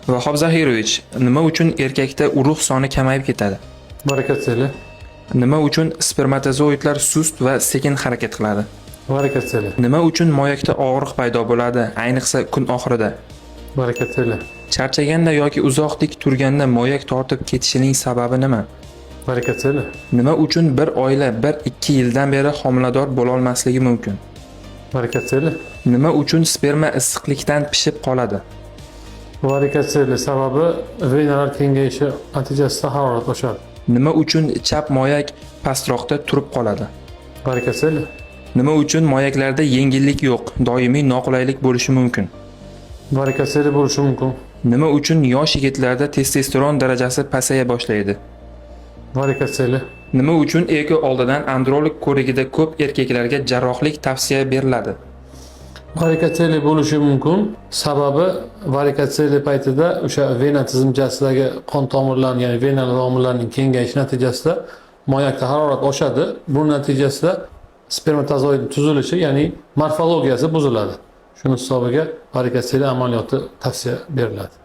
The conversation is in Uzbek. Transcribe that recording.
Vahob Zahirovich, nima uchun erkakda urug' soni kamayib ketadi? Barakatseli. Nima uchun spermatozoidlar sust va sekin harakat qiladi? Barakatseli. Nima uchun moyakda og'riq paydo bo'ladi, ayniqsa kun oxirida? Barakatseli. Charchaganda yoki uzoq tik turganda moyak tortib ketishining sababi nima? Barakatseli. Nima uchun bir oila 1-2 yildan beri homilador bo'la olmasligi mumkin? Barakatseli. Nima uchun sperma issiqlikdan pishib qoladi? Barakatseli. Sababi venalar kengayishi natijasida harorat oshadi. Nima uchun chap moyak pastroqda turib qoladi? Barakatseli. Nima uchun moyaklarda yengillik yo'q, doimiy noqulaylik bo'lishi mumkin? Barakatseli bo'lishi mumkin. Nima uchun yosh yigitlarda testosteron darajasi pasaya boshlaydi? Barakatseli. Nima uchun eko oldidan androlog ko'rigida ko'p erkaklarga jarrohlik tavsiya beriladi? Barakatseli bo'lishi mumkin. Sababi barakatseli paytida o'sha vena tizimchasidagi qon tomirlari, ya'ni vena tomirlarining kengayishi natijasida moyakda harorat oshadi. Bu natijasida spermatozoid tuzilishi, ya'ni morfologiyasi buziladi. Shuni hisobiga barakatseli amaliyoti tavsiya beriladi.